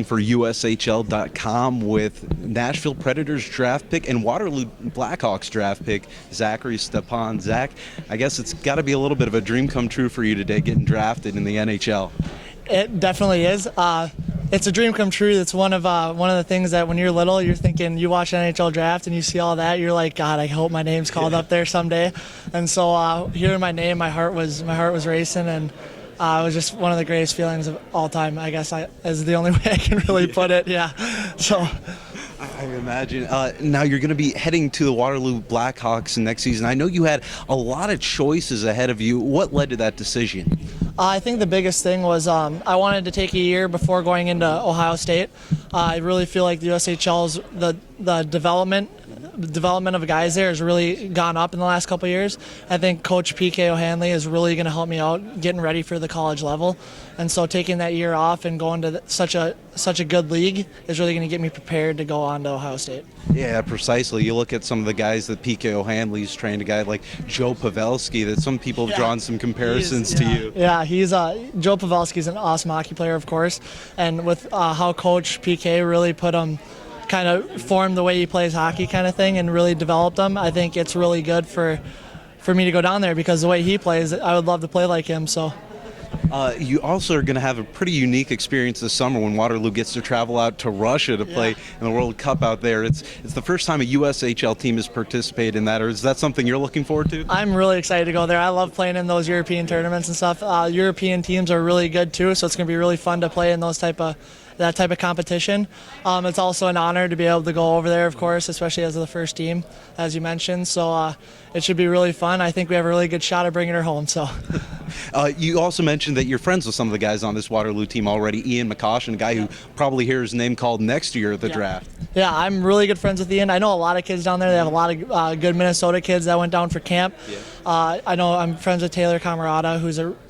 For USHL.com with Nashville Predators draft pick and Waterloo Black Hawks draft pick, Zachary Stepan. Zach, I guess it's got to be a little bit of a dream come true for you today, getting drafted in the NHL. It definitely is. It's a dream come true. It's one of the things that when you're little, you're thinking, you watch NHL Draft and you see all that, you're like, God, I hope my name's called up there someday. And so hearing my name, my heart was racing, and it was just one of the greatest feelings of all time. I guess is the only way I can really put it. Yeah. So. I imagine. Now you're going to be heading to the Waterloo Black Hawks next season. I know you had a lot of choices ahead of you. What led to that decision? I think the biggest thing was I wanted to take a year before going into Ohio State. I really feel like the USHL's the development of guys there has really gone up in the last couple of years. I think Coach P.K. O'Hanley is really going to help me out getting ready for the college level, and so taking that year off and going to such a good league is really going to get me prepared to go on to Ohio State. Yeah, precisely. You look at some of the guys that P.K. O'Hanley's trained, a guy like Joe Pavelski, that some people have drawn some comparisons to you. Yeah, he's Joe Pavelski's an awesome hockey player, of course, and with how Coach P.K. really put him, kind of formed the way he plays hockey kind of thing and really developed him. I think it's really good for me to go down there because the way he plays, I would love to play like him. So. You also are going to have a pretty unique experience this summer when Waterloo gets to travel out to Russia to play in the World Cup out there. It's the first time a USHL team has participated in that, or is that something you're looking forward to? I'm really excited to go there. I love playing in those European tournaments and stuff. European teams are really good too, so it's going to be really fun to play in that type of competition. It's also an honor to be able to go over there, of course, especially as the first team, as you mentioned. So it should be really fun. I think we have a really good shot at bringing her home. So. You also mentioned that you're friends with some of the guys on this Waterloo team already. Ian McCoshen, a guy who probably hears his name called next year at the draft. Yeah, I'm really good friends with Ian. I know a lot of kids down there. They have a lot of good Minnesota kids that went down for camp. Yeah. I know I'm friends with Taylor Camarada,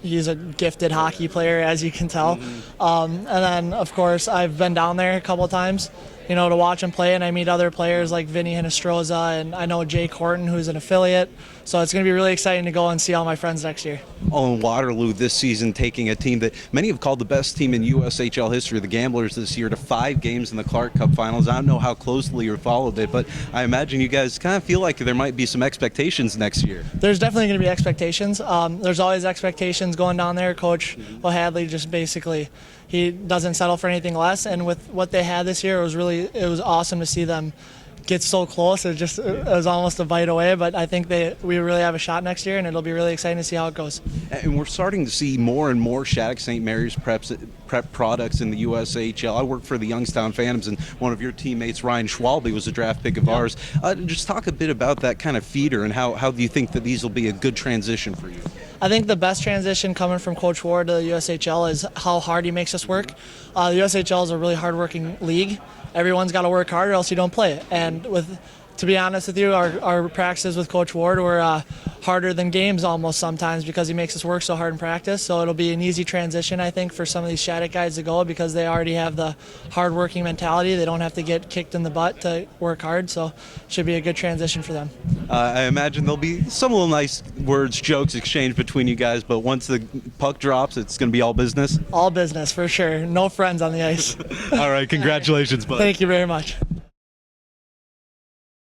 he's a gifted hockey player, as you can tell. And then, of course, I've been down there a couple of times, to watch him play, and I meet other players like Vinny Hinestroza, and I know Jake Horton, who's an affiliate. So it's going to be really exciting to go and see all my friends next year. In Waterloo this season, taking a team that many have called the best team in USHL history, the Gamblers, this year to 5 games in the Clark Cup Finals. I don't know how closely you followed it, but I imagine you guys kind of feel like there might be some expectations next year. There's definitely going to be expectations. There's always expectations going down there. Coach O'Hanley just basically, he doesn't settle for anything less, and with what they had this year, it was awesome to see them get so close. It was almost a bite away, but I think we really have a shot next year, and it'll be really exciting to see how it goes. And we're starting to see more and more Shattuck St. Mary's prep products in the USHL. I work for the Youngstown Phantoms, and one of your teammates, Ryan Schwalbe, was a draft pick of ours. Just talk a bit about that kind of feeder, and how do you think that these will be a good transition for you? I think the best transition coming from Coach Ward to the USHL is how hard he makes us work. The USHL is a really hard-working league. Everyone's got to work hard or else you don't play it. And to be honest with you, our practices with Coach Ward were harder than games almost sometimes because he makes us work so hard in practice. So it'll be an easy transition, I think, for some of these Shattuck guys to go because they already have the hard-working mentality. They don't have to get kicked in the butt to work hard, so it should be a good transition for them. I imagine there'll be some little nice words, jokes exchanged between you guys, but once the puck drops, it's going to be all business? All business, for sure. No friends on the ice. All right, congratulations, bud. Thank you very much.